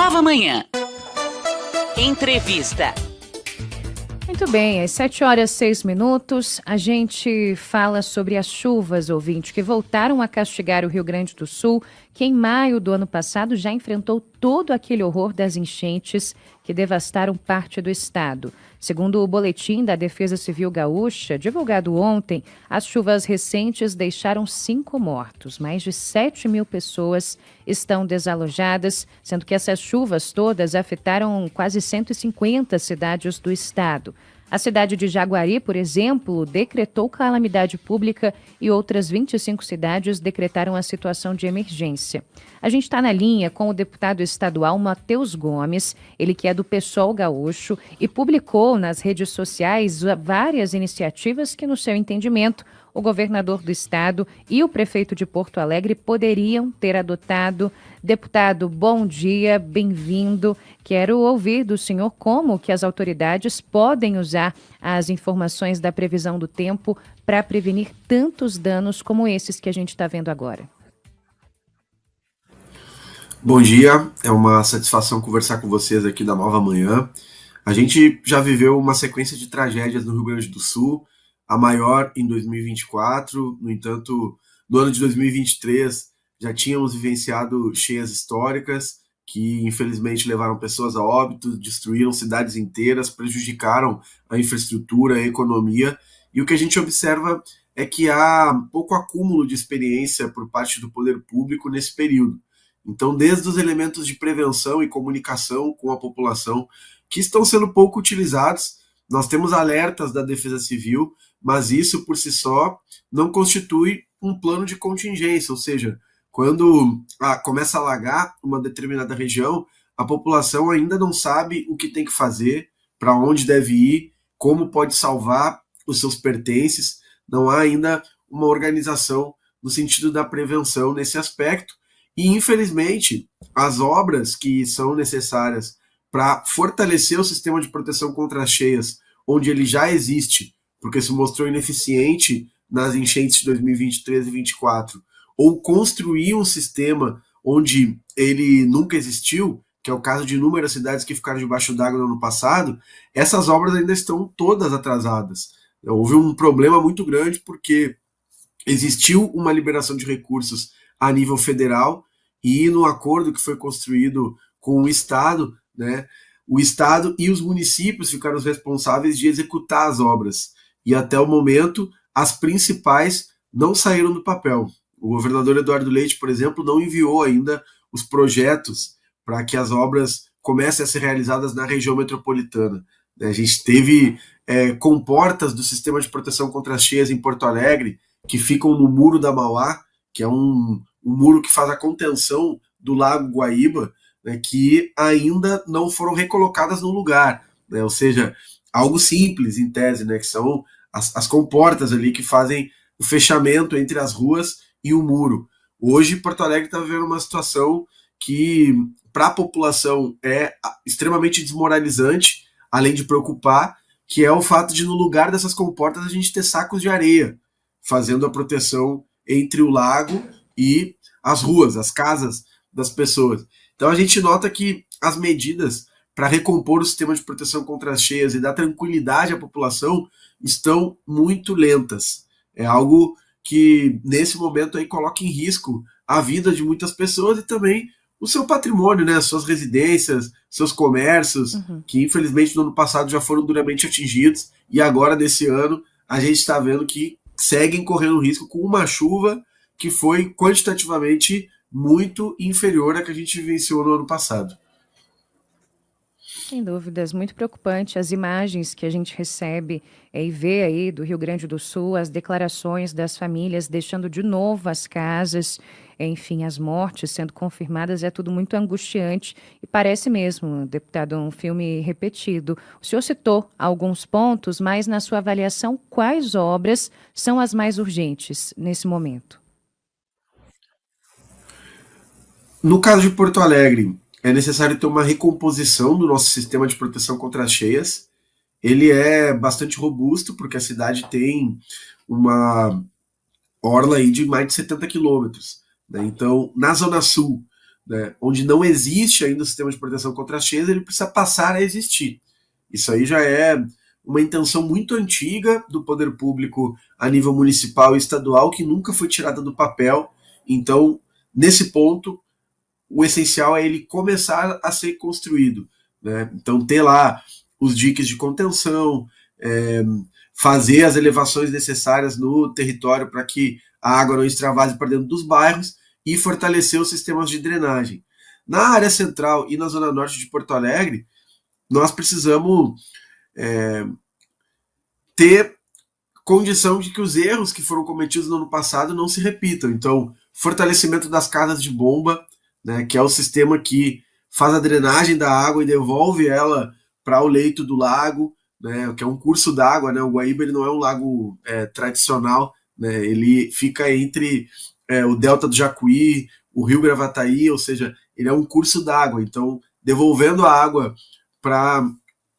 Nova Manhã. Entrevista. Muito bem, às 7h06, a gente fala sobre as chuvas, ouvinte, que voltaram a castigar o Rio Grande do Sul, que em maio do ano passado já enfrentou todo aquele horror das enchentes que devastaram parte do estado. Segundo o boletim da Defesa Civil Gaúcha, divulgado ontem, as chuvas recentes deixaram 5 mortos. Mais de 7.000 pessoas estão desalojadas, sendo que essas chuvas todas afetaram quase 150 cidades do estado. A cidade de Jaguari, por exemplo, decretou calamidade pública e outras 25 cidades decretaram a situação de emergência. A gente está na linha com o deputado estadual Matheus Gomes, ele que é do PSOL gaúcho e publicou nas redes sociais várias iniciativas que, no seu entendimento, o governador do estado e o prefeito de Porto Alegre poderiam ter adotado. Deputado, bom dia, bem-vindo. Quero ouvir do senhor como que as autoridades podem usar as informações da previsão do tempo para prevenir tantos danos como esses que a gente está vendo agora. Bom dia, é uma satisfação conversar com vocês aqui da Nova Manhã. A gente já viveu uma sequência de tragédias no Rio Grande do Sul, a maior em 2024, no entanto, no ano de 2023 já tínhamos vivenciado cheias históricas que infelizmente levaram pessoas a óbito, destruíram cidades inteiras, prejudicaram a infraestrutura, a economia, e o que a gente observa é que há pouco acúmulo de experiência por parte do poder público nesse período. Então, desde os elementos de prevenção e comunicação com a população, que estão sendo pouco utilizados, nós temos alertas da Defesa Civil, mas isso por si só não constitui um plano de contingência, ou seja, quando começa a alagar uma determinada região, a população ainda não sabe o que tem que fazer, para onde deve ir, como pode salvar os seus pertences, não há ainda uma organização no sentido da prevenção nesse aspecto, e infelizmente as obras que são necessárias para fortalecer o sistema de proteção contra as cheias, onde ele já existe, porque se mostrou ineficiente nas enchentes de 2023 e 2024, ou construir um sistema onde ele nunca existiu, que é o caso de inúmeras cidades que ficaram debaixo d'água no ano passado, essas obras ainda estão todas atrasadas. Houve um problema muito grande porque existiu uma liberação de recursos a nível federal e no acordo que foi construído com o Estado, né, o Estado e os municípios ficaram os responsáveis de executar as obras. E até o momento, as principais não saíram do papel. O governador Eduardo Leite, por exemplo, não enviou ainda os projetos para que as obras comecem a ser realizadas na região metropolitana. A gente teve comportas do sistema de proteção contra as cheias em Porto Alegre, que ficam no Muro da Mauá, que é um muro que faz a contenção do Lago Guaíba, né, que ainda não foram recolocadas no lugar, né, ou seja, algo simples em tese, né, que são as comportas ali que fazem o fechamento entre as ruas e o muro. Hoje Porto Alegre está vivendo uma situação que para a população é extremamente desmoralizante, além de preocupar, que é o fato de no lugar dessas comportas a gente ter sacos de areia, fazendo a proteção entre o lago e as ruas, as casas das pessoas. Então a gente nota que as medidas para recompor o sistema de proteção contra as cheias e dar tranquilidade à população estão muito lentas. É algo que nesse momento aí coloca em risco a vida de muitas pessoas e também o seu patrimônio, né, suas residências, seus comércios, que infelizmente no ano passado já foram duramente atingidos e agora nesse ano a gente está vendo que seguem correndo risco com uma chuva que foi quantitativamente muito inferior à que a gente vivenciou no ano passado. Sem dúvidas, muito preocupante as imagens que a gente recebe e vê aí do Rio Grande do Sul, as declarações das famílias deixando de novo as casas, enfim, as mortes sendo confirmadas, é tudo muito angustiante e parece mesmo, deputado, um filme repetido. O senhor citou alguns pontos, mas na sua avaliação, quais obras são as mais urgentes nesse momento? No caso de Porto Alegre, é necessário ter uma recomposição do nosso sistema de proteção contra as cheias. Ele é bastante robusto, porque a cidade tem uma orla aí de mais de 70 quilômetros. Né? Então, na Zona Sul, né, onde não existe ainda o sistema de proteção contra as cheias, ele precisa passar a existir. Isso aí já é uma intenção muito antiga do poder público a nível municipal e estadual, que nunca foi tirada do papel. Então, nesse ponto, o essencial é ele começar a ser construído, né? Então, ter lá os diques de contenção, fazer as elevações necessárias no território para que a água não extravase para dentro dos bairros e fortalecer os sistemas de drenagem. Na área central e na zona norte de Porto Alegre, nós precisamos ter condição de que os erros que foram cometidos no ano passado não se repitam. Então, fortalecimento das casas de bomba, né, que é o sistema que faz a drenagem da água e devolve ela para o leito do lago, né, que é um curso d'água. Né, o Guaíba ele não é um lago tradicional, né, ele fica entre o Delta do Jacuí, o Rio Gravataí, ou seja, ele é um curso d'água. Então, devolvendo a água para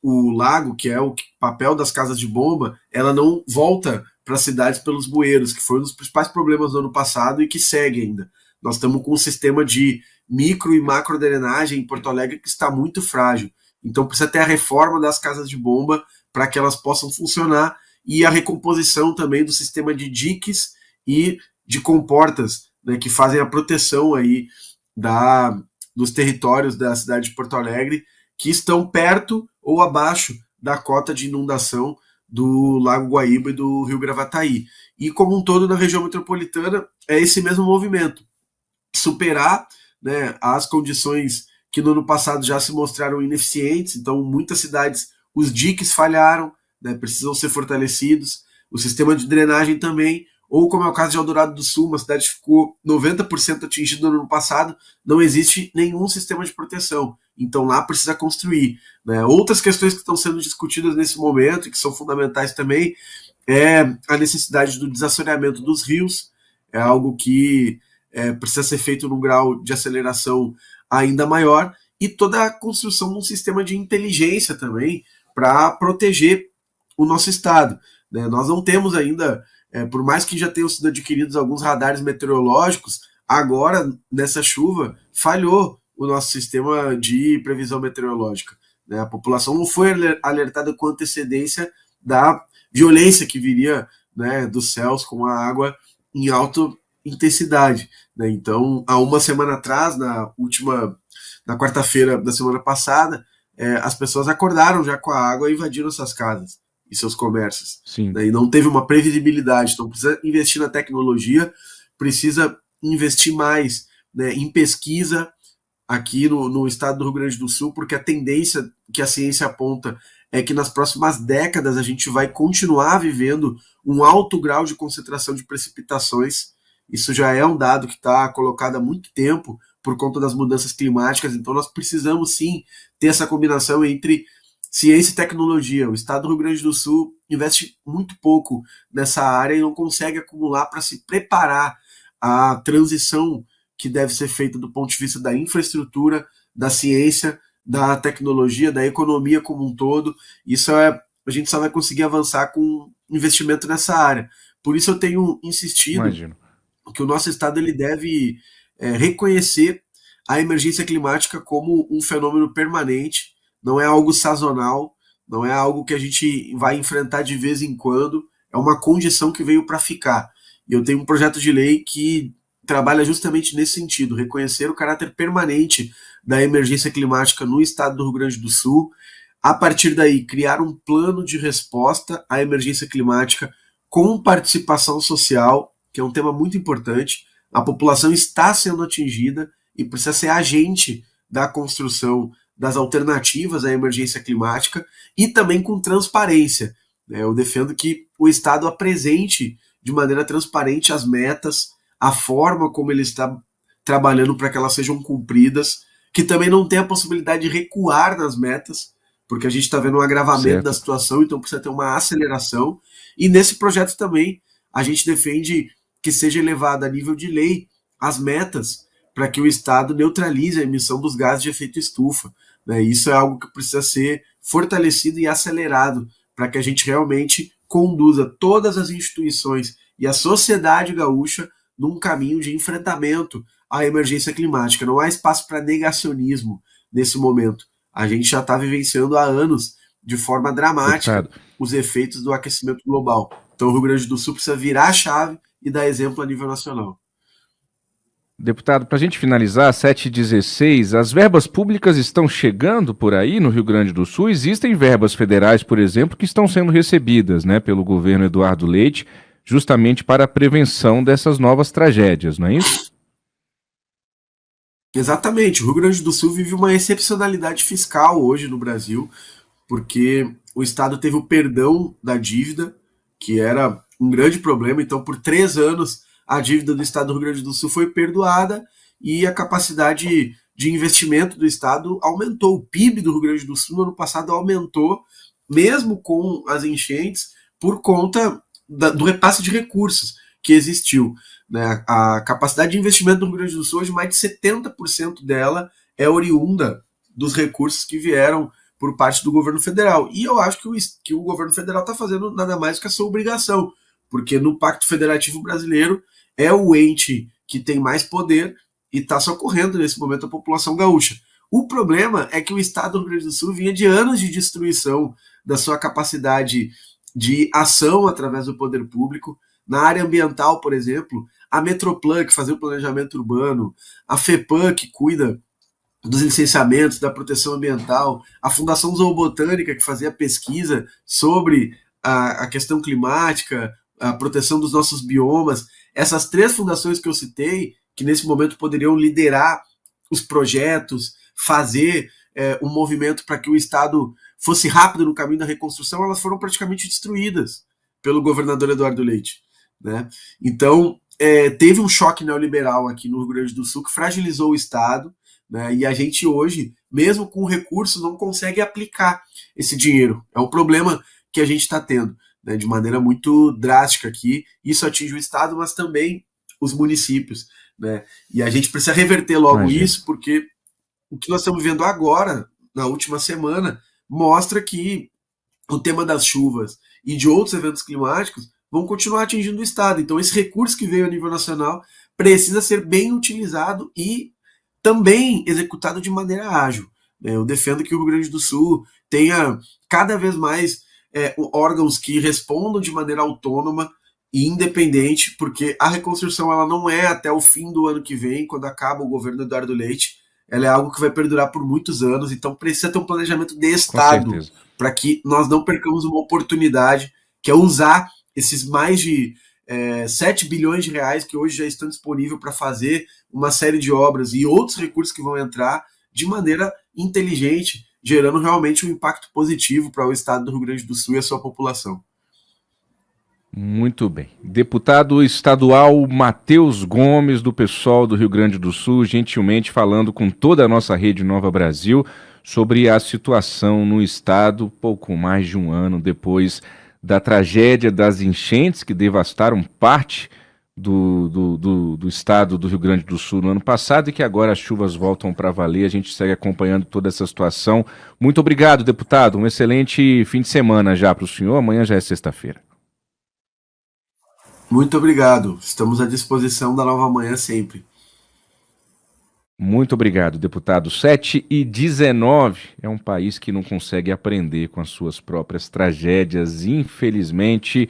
o lago, que é o papel das casas de bomba, ela não volta para as cidades pelos bueiros, que foi um dos principais problemas do ano passado e que segue ainda. Nós estamos com um sistema de micro e macro drenagem em Porto Alegre que está muito frágil. Então precisa ter a reforma das casas de bomba para que elas possam funcionar e a recomposição também do sistema de diques e de comportas, né, que fazem a proteção aí dos territórios da cidade de Porto Alegre que estão perto ou abaixo da cota de inundação do Lago Guaíba e do Rio Gravataí. E como um todo na região metropolitana é esse mesmo movimento, superar, né, as condições que no ano passado já se mostraram ineficientes. Então muitas cidades, os diques falharam, né, precisam ser fortalecidos, o sistema de drenagem também, ou como é o caso de Eldorado do Sul, uma cidade que ficou 90% atingida no ano passado, não existe nenhum sistema de proteção. Então lá precisa construir. Né? Outras questões que estão sendo discutidas nesse momento e que são fundamentais também é a necessidade do desassoreamento dos rios, é algo que precisa ser feito num grau de aceleração ainda maior, e toda a construção de um sistema de inteligência também para proteger o nosso estado. Né? Nós não temos ainda, por mais que já tenham sido adquiridos alguns radares meteorológicos, agora, nessa chuva, falhou o nosso sistema de previsão meteorológica. Né? A população não foi alertada com antecedência da violência que viria, né, dos céus com a água em alta intensidade. Né? Então, há uma semana atrás, na quarta-feira da semana passada, as pessoas acordaram já com a água e invadiram suas casas e seus comércios. Sim. Né? E não teve uma previsibilidade. Então, precisa investir na tecnologia, precisa investir mais, né, em pesquisa aqui no estado do Rio Grande do Sul, porque a tendência que a ciência aponta é que nas próximas décadas a gente vai continuar vivendo um alto grau de concentração de precipitações. Isso já é um dado que está colocado há muito tempo por conta das mudanças climáticas. Então nós precisamos sim ter essa combinação entre ciência e tecnologia. O estado do Rio Grande do Sul investe muito pouco nessa área e não consegue acumular para se preparar a transição que deve ser feita do ponto de vista da infraestrutura, da ciência, da tecnologia, da economia como um todo. Isso a gente só vai conseguir avançar com investimento nessa área. Por isso eu tenho insistido que o nosso estado ele deve reconhecer a emergência climática como um fenômeno permanente, não é algo sazonal, não é algo que a gente vai enfrentar de vez em quando, é uma condição que veio para ficar. E eu tenho um projeto de lei que trabalha justamente nesse sentido, reconhecer o caráter permanente da emergência climática no estado do Rio Grande do Sul, a partir daí criar um plano de resposta à emergência climática com participação social, que é um tema muito importante. A população está sendo atingida e precisa ser agente da construção das alternativas à emergência climática e também com transparência. Eu defendo que o Estado apresente de maneira transparente as metas, a forma como ele está trabalhando para que elas sejam cumpridas, que também não tem a possibilidade de recuar nas metas, porque a gente está vendo um agravamento da situação, então precisa ter uma aceleração. E nesse projeto também a gente defende que seja elevada a nível de lei as metas para que o Estado neutralize a emissão dos gases de efeito estufa. Né? Isso é algo que precisa ser fortalecido e acelerado para que a gente realmente conduza todas as instituições e a sociedade gaúcha num caminho de enfrentamento à emergência climática. Não há espaço para negacionismo nesse momento. A gente já está vivenciando há anos, de forma dramática, Deputado, os efeitos do aquecimento global. Então o Rio Grande do Sul precisa virar a chave e dar exemplo a nível nacional. Deputado, para a gente finalizar, 7h16, as verbas públicas estão chegando por aí no Rio Grande do Sul? Existem verbas federais, por exemplo, que estão sendo recebidas, né, pelo governo Eduardo Leite, justamente para a prevenção dessas novas tragédias, não é isso? Exatamente, o Rio Grande do Sul vive uma excepcionalidade fiscal hoje no Brasil, porque o Estado teve o perdão da dívida, que era um grande problema. Então, por 3 anos, a dívida do Estado do Rio Grande do Sul foi perdoada e a capacidade de investimento do Estado aumentou. O PIB do Rio Grande do Sul no ano passado aumentou, mesmo com as enchentes, por conta do repasse de recursos que existiu. Né? A capacidade de investimento do Rio Grande do Sul, hoje, mais de 70% dela é oriunda dos recursos que vieram por parte do governo federal. E eu acho que o governo federal está fazendo nada mais do que a sua obrigação, porque no Pacto Federativo Brasileiro é o ente que tem mais poder e está socorrendo nesse momento a população gaúcha. O problema é que o Estado do Rio Grande do Sul vinha de anos de destruição da sua capacidade de ação através do poder público. Na área ambiental, por exemplo, a Metroplan, que fazia o planejamento urbano, a FEPAM, que cuida dos licenciamentos, da proteção ambiental, a Fundação Zoobotânica, que fazia pesquisa sobre a questão climática, a proteção dos nossos biomas. Essas 3 fundações que eu citei, que nesse momento poderiam liderar os projetos, fazer um movimento para que o Estado fosse rápido no caminho da reconstrução, elas foram praticamente destruídas pelo governador Eduardo Leite. Né? Então, teve um choque neoliberal aqui no Rio Grande do Sul que fragilizou o Estado, né? E a gente hoje, mesmo com recurso, não consegue aplicar esse dinheiro. É um problema que a gente está tendo, né, de maneira muito drástica aqui. Isso atinge o Estado, mas também os municípios. Né? E a gente precisa reverter logo isso, porque o que nós estamos vendo agora, na última semana, mostra que o tema das chuvas e de outros eventos climáticos vão continuar atingindo o Estado. Então, esse recurso que veio a nível nacional precisa ser bem utilizado e também executado de maneira ágil. Eu defendo que o Rio Grande do Sul tenha cada vez mais órgãos que respondam de maneira autônoma e independente, porque a reconstrução ela não é até o fim do ano que vem, quando acaba o governo Eduardo Leite. Ela é algo que vai perdurar por muitos anos, então precisa ter um planejamento de Estado para que nós não percamos uma oportunidade, que é usar esses mais de 7 bilhões de reais que hoje já estão disponíveis para fazer uma série de obras e outros recursos que vão entrar de maneira inteligente, gerando realmente um impacto positivo para o Estado do Rio Grande do Sul e a sua população. Muito bem. Deputado estadual Matheus Gomes, do PSOL do Rio Grande do Sul, gentilmente falando com toda a nossa rede Nova Brasil sobre a situação no estado, pouco mais de um ano depois da tragédia das enchentes que devastaram parte do estado do Rio Grande do Sul no ano passado e que agora as chuvas voltam para valer. A gente segue acompanhando toda essa situação. Muito obrigado, deputado. Um excelente fim de semana já para o senhor. Amanhã já é sexta-feira. Muito obrigado. Estamos à disposição da Nova Manhã sempre. Muito obrigado, deputado. 7h19. É um país que não consegue aprender com as suas próprias tragédias, infelizmente.